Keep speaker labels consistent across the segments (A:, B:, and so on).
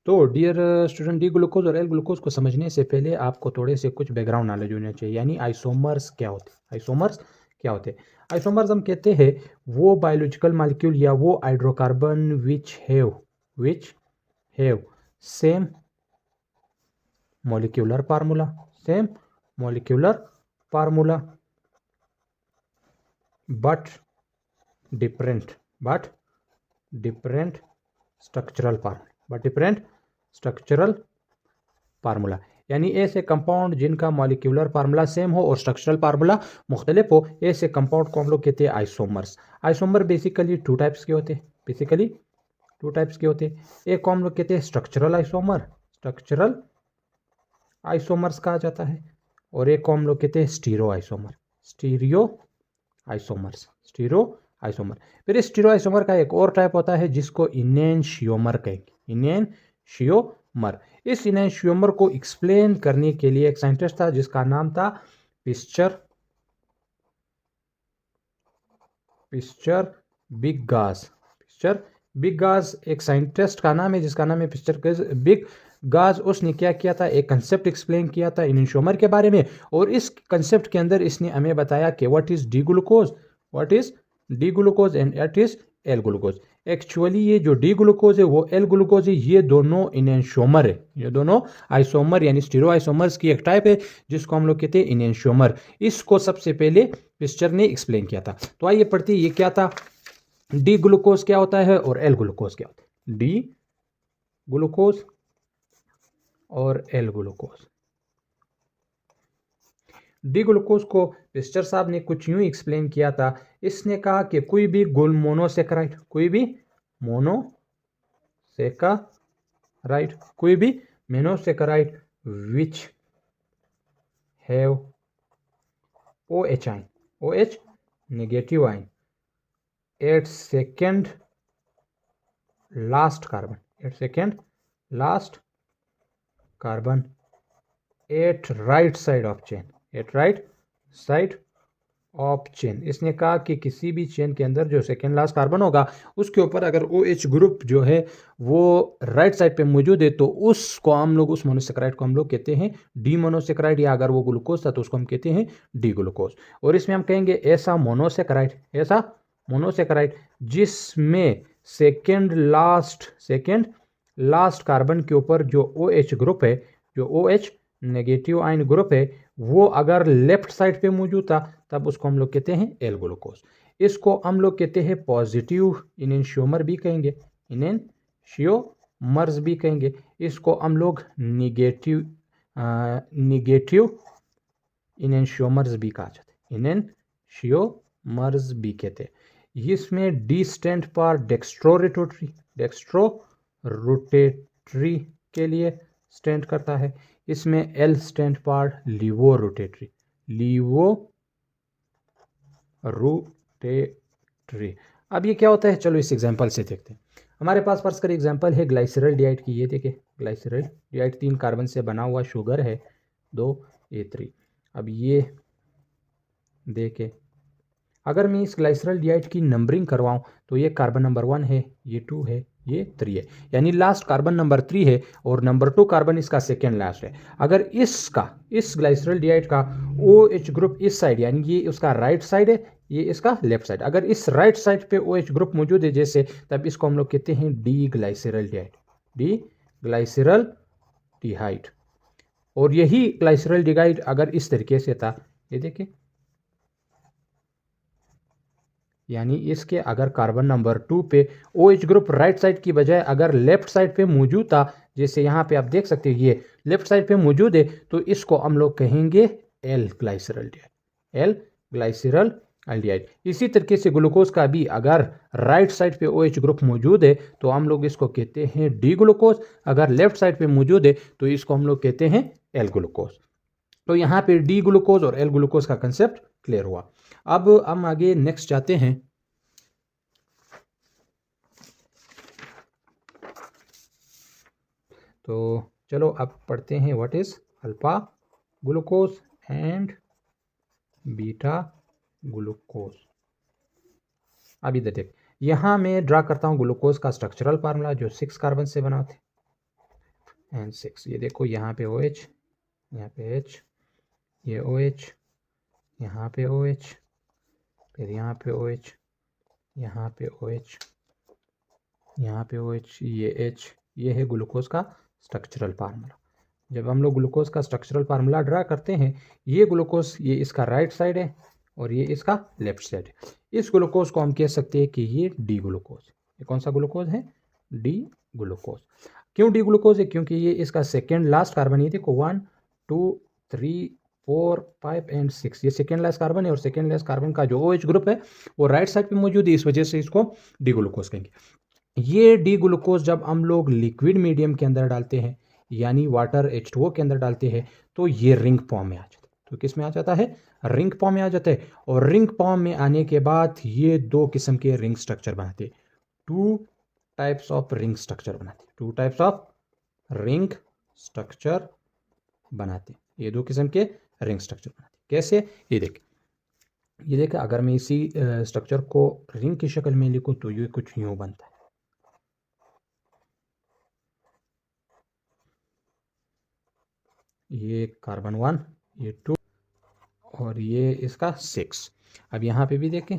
A: तो dear student, D glucose और L glucose को समझने से पहले आपको थोड़े से कुछ बैकग्राउंड नॉलेज होना चाहिए। यानी आइसोमर्स क्या होते हैं, आइसोमर्स क्या होते हैं। आइसोमर्स हम कहते हैं वो बायोलॉजिकल मॉलिक्यूल या वो hydrocarbon which have same molecular formula, same molecular formula, but different structural formula. यानी ऐसे कंपाउंड जिनका मॉलिक्यूलर फार्मूला सेम हो और स्ट्रक्चरल फार्मूला मुख्तलिफ हो, ऐसे कंपाउंड को हम लोग कहते हैं isomers. Isomer basically two types के होते हैं। एक को हम लोग कहते हैं स्ट्रक्चरल आइसोमर्स कहा जाता है, और एक को हम लोग कहते हैं स्टीरो आइसोमर। फिर इस स्टीरो आइसोमर का एक और टाइप होता है जिसको इनेंशियोमर कहेंगे, इनेंशियोमर। इस इनेंशियोमर को एक्सप्लेन करने के लिए एक साइंटिस्ट था जिसका नाम था पिस्चर बिगास। एक साइंटिस्ट का नाम है जिसका नाम है पिस्चर बिगास। उसने क्या किया था, एक कंसेप्ट एक्सप्लेन किया था इनेंशियोमर के बारे में, और इस कंसेप्ट के अंदर इसने हमें बताया कि what is D glucose and what is L glucose. Actually ये जो डी ग्लूकोज है वो एल ग्लूकोज है, ये दोनों इनेंशियोमर है, ये दोनों आइसोमर यानी स्टीरो आइसोमर्स की एक टाइप है जिसको हम लोग कहते हैं इनेंशियोमर। इसको सबसे पहले पिस्चर ने एक्सप्लेन किया था। तो आइए पढ़ते ये क्या था, डी ग्लूकोज क्या होता है और एल ग्लूकोज क्या होता है। डी ग्लूकोज और एल ग्लूकोज। डी ग्लूकोज को पिस्चर साहब ने कुछ यूं एक्सप्लेन किया था। इसने कहा कि कोई भी monosaccharide which have OH negative ion at second last carbon at right side of chain. इसने कहा कि किसी भी चेन के अंदर जो सेकेंड लास्ट कार्बन होगा उसके ऊपर अगर OH ग्रुप जो है वो राइट साइड पे मौजूद है तो उस मोनोसेकेराइड को हम लोग कहते हैं डी मोनोसेकेराइड, या अगर वो ग्लूकोज था तो उसको हम कहते हैं डी ग्लूकोज। और इसमें हम कहेंगे ऐसा मोनोसेकेराइड जिसमें सेकेंड लास्ट कार्बन के ऊपर जो OH ग्रुप है, जो OH नेगेटिव आयन ग्रुप है, वो अगर लेफ्ट साइड पे मौजूद था तब उसको हम लोग कहते हैं एल ग्लूकोज। इसको हम लोग कहते हैं पॉजिटिव इनेंशियोमर भी कहेंगे, इसको हम लोग निगेटिव इनेंशियोमर्स भी कहा जाता है, इसमें डी स्टैंड फॉर डेक्स्ट्रोरोटेटरी के लिए स्टैंड करता है। इसमें एल स्टैंड फॉर लीवोरोटेटरी। अब ये क्या होता है, चलो इस एग्जांपल से देखते हैं। हमारे पास फर्स्ट कर एग्जांपल है ग्लाइसरॉल्डिहाइड की। ये देखिए ग्लाइसरॉल्डिहाइड 3 कार्बन से बना हुआ शुगर है 2A3। अब ये देखे, अगर मैं इस ग्लाइसरॉल्डिहाइड की नंबरिंग करवाऊं तो ये कार्बन नंबर 1 है, ये 2 है, ये 3 है, यानी लास्ट कार्बन नंबर 3 है और नंबर 2 कार्बन इसका सेकेंड लास्ट है। अगर इस ग्लाइसरॉल्डिहाइड का OH ग्रुप इस साइड, यानी ये उसका राइट साइड है, ये इसका लेफ्ट साइड, अगर इस राइट साइड पे OH ग्रुप मौजूद है जैसे, तब इसको हम लोग कहते हैं डी ग्लाइसरॉल्डिहाइड। और यही ग्लाइसरॉल्डिहाइड अगर इस तरीके से था, ये देखिए, यानी इसके अगर कार्बन नंबर 2 पे OH ग्रुप राइट साइड की बजाय अगर लेफ्ट साइड पे मौजूद था, जैसे यहाँ पे आप देख सकते हैं ये लेफ्ट साइड पे मौजूद है, तो इसको हम लोग कहेंगे एल ग्लाइसरॉल्डिहाइड। इसी तरीके से ग्लूकोज का भी अगर राइट साइड पे OH ग्रुप मौजूद है तो हम लोग इसको कहते हैं डी ग्लूकोज, अगर लेफ्ट साइड पे मौजूद है तो इसको हम लोग कहते हैं एल ग्लूकोज। तो यहाँ पे डी ग्लूकोज और एल ग्लूकोज का कंसेप्ट क्लियर हुआ। अब हम आगे नेक्स्ट जाते हैं। तो चलो अब पढ़ते हैं what is alpha glucose and beta glucose. अब इधर देख, यहां मैं ड्रा करता हूं ग्लूकोज का स्ट्रक्चरल फार्मूला जो 6 कार्बन से बना थे। एंड 6। ये देखो यहाँ पे OH, यहाँ पे H, ये OH, यहाँ पे OH, फिर यहाँ पे OH, यहाँ पे OH, यहाँ पे OH, ये H। ये है ग्लूकोज का स्ट्रक्चरल फार्मूला। जब हम लोग ग्लूकोज का स्ट्रक्चरल फार्मूला ड्रा करते हैं, ये ग्लूकोज ये इसका राइट साइड है और ये इसका लेफ्ट साइड है। इस ग्लूकोज को हम कह सकते हैं कि ये डी ग्लूकोज। ये कौन सा ग्लूकोज है? D glucose. क्यों डी ग्लूकोज है? क्योंकि ये इसका सेकेंड लास्ट कार्बन, ये देखो 1 2 3 4 5 एंड 6, ये सेकेंड लास्ट कार्बन है और सेकेंड लास्ट कार्बन का जो OH ग्रुप है वो राइट साइड पे मौजूद है, इस वजह से इसको डी ग्लूकोज कहेंगे। ये डी ग्लूकोज जब हम लोग लिक्विड मीडियम के अंदर डालते हैं, यानी वाटर H2O के अंदर डालते हैं, तो ये रिंग फॉर्म में आ जाता है। तो किस में आ जाता है? रिंग फॉर्म में आ जाता है। और रिंग फॉर्म में आने के बाद ये दो किस्म के रिंग स्ट्रक्चर बनाते हैं, 2 टाइप्स ऑफ रिंग स्ट्रक्चर बनाते हैं, 2 टाइप्स ऑफ रिंग स्ट्रक्चर बनाते हैं। ये दो किस्म के रिंग स्ट्रक्चर बनाते हैं। कैसे? ये देख, अगर मैं इसी स्ट्रक्चर को रिंग की शक्ल में लिखूं तो ये कुछ यूं बनता है। ये कार्बन 1, ये 2 और ये इसका 6। अब यहाँ पे भी देखें,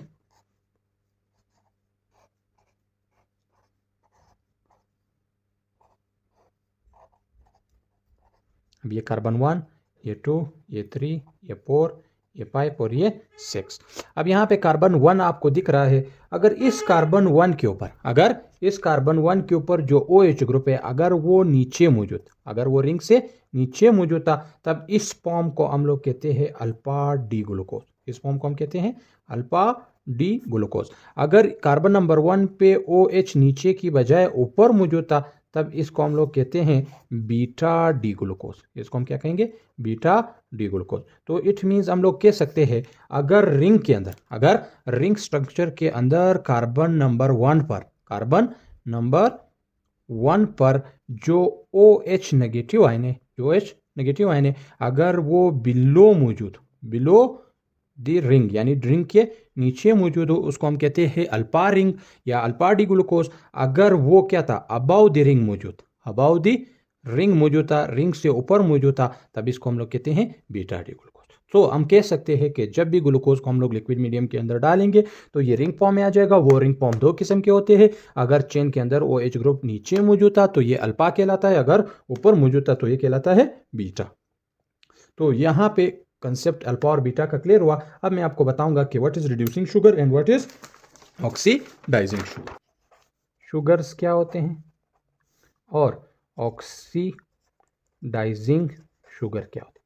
A: अब ये कार्बन 1, ये 2, ये 3, ये 4, ये 5 और ये 6। अब यहाँ पे कार्बन 1 आपको दिख रहा है। अगर इस कार्बन 1 के ऊपर जो OH ग्रुप है, अगर वो नीचे मौजूद, अगर वो रिंग से नीचे मौजूद था, तब इस फॉर्म को हम लोग कहते हैं अल्फा डी ग्लूकोज। इस फॉर्म को हम कहते हैं अल्फा डी ग्लूकोज। अगर कार्बन नंबर 1 पे OH नीचे की बजाय ऊपर मौजूद था, तब इसको हम लोग कहते हैं बीटा डी ग्लूकोज। इसको हम क्या कहेंगे? Beta D glucose. तो इट मीन्स हम लोग कह सकते हैं, अगर रिंग के अंदर, अगर रिंग स्ट्रक्चर के अंदर कार्बन नंबर 1 पर जो OH नेगेटिव आयन है, अगर वो बिलो द रिंग, यानी रिंग के नीचे मौजूद हो, उसको हम कहते हैं अल्फा रिंग या अल्फा डी ग्लूकोज। अगर वो क्या था? अबाउ द रिंग मौजूद था, रिंग से ऊपर मौजूद था, तब इसको हम लोग कहते हैं बीटा डी ग्लूकोज। तो हम कह सकते हैं कि जब भी ग्लूकोज को हम लोग लिक्विड मीडियम के अंदर डालेंगे तो ये रिंग फॉर्म में आ जाएगा। वो रिंग फॉर्म 2 किस्म के होते हैं। अगर चेन के अंदर OH ग्रुप नीचे मौजूद था तो ये अल्फा कहलाता है, अगर ऊपर मौजूद था तो ये कहलाता है बीटा। तो यहाँ पे कंसेप्ट अल्फा और बीटा का क्लियर हुआ। अब मैं आपको बताऊंगा कि what is reducing sugar and what is oxidizing sugar. Sugars क्या होते हैं और ऑक्सीडाइजिंग शुगर क्या होते हैं?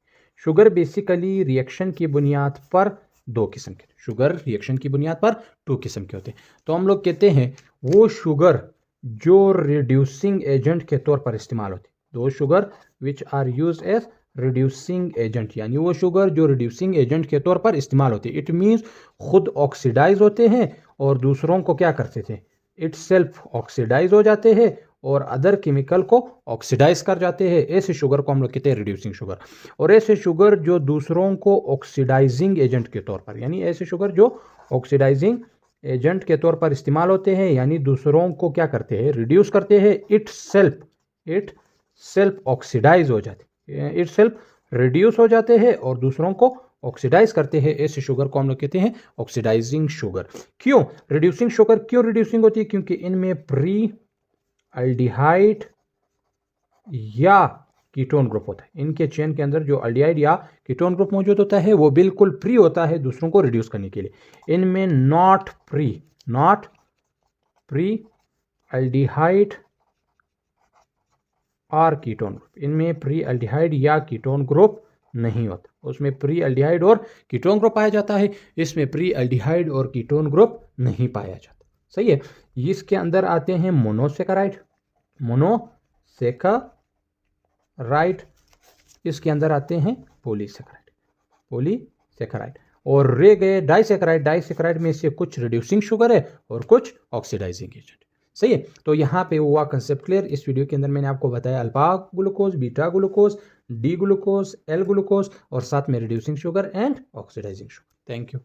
A: शुगर बेसिकली रिएक्शन की बुनियाद पर 2 किस्म के, शुगर रिएक्शन की बुनियाद पर 2 किस्म के होते हैं। तो हम लोग कहते हैं वो शुगर जो रिड्यूसिंग एजेंट के तौर पर इस्तेमाल होते हैं, दो sugar which are use as reducing agent, यानी वो शुगर जो रिड्यूसिंग एजेंट के तौर पर इस्तेमाल होते हैं। इट मीन्स खुद ऑक्सीडाइज होते हैं और दूसरों को क्या करते थे? इट सेल्फ ऑक्सीडाइज हो जाते हैं और अदर केमिकल को ऑक्सीडाइज कर जाते हैं। ऐसे शुगर को हम लोग कहते हैं रिड्यूसिंग शुगर। और ऐसे शुगर जो दूसरों को ऑक्सीडाइजिंग एजेंट के तौर पर, यानी ऐसे शुगर जो ऑक्सीडाइजिंग एजेंट के तौर पर इस्तेमाल होते हैं, यानी दूसरों को क्या करते हैं? रिड्यूस करते हैं। इट सेल्फ ऑक्सीडाइज हो जाते, इट सेल्फ रिड्यूस हो जाते हैं और दूसरों को ऑक्सीडाइज करते हैं। ऐसे शुगर को हम लोग कहते हैं ऑक्सीडाइजिंग शुगर। क्यों रिड्यूसिंग शुगर क्यों रिड्यूसिंग होती है? क्योंकि इनमें प्री अल्डिहाइड या कीटोन ग्रुप होता है। इनके चेन के अंदर जो अल्डिहाइड या कीटोन ग्रुप मौजूद होता है वो बिल्कुल फ्री होता है दूसरों को रिड्यूस करने के लिए। इनमें नॉट प्री अल्डिहाइड और कीटोन ग्रुप, इनमें प्री अल्डिहाइड या कीटोन ग्रुप नहीं होता। उसमें प्री अल्डिहाइड और कीटोन ग्रुप पाया जाता है, इसमें प्री अल्डिहाइड और कीटोन ग्रुप नहीं पाया जाता। सही है। इसके अंदर आते हैं मोनोसेकेराइड, इसके अंदर आते हैं पॉलीसेकेराइड और रह गए डाइसेकेराइड में से कुछ रिड्यूसिंग शुगर है और कुछ ऑक्सीडाइजिंग एजेंट। सही है। तो यहाँ पे हुआ कंसेप्ट क्लियर। इस वीडियो के अंदर मैंने आपको बताया alpha glucose, beta glucose, D glucose, L glucose और साथ में reducing sugar and oxidizing sugar. Thank you.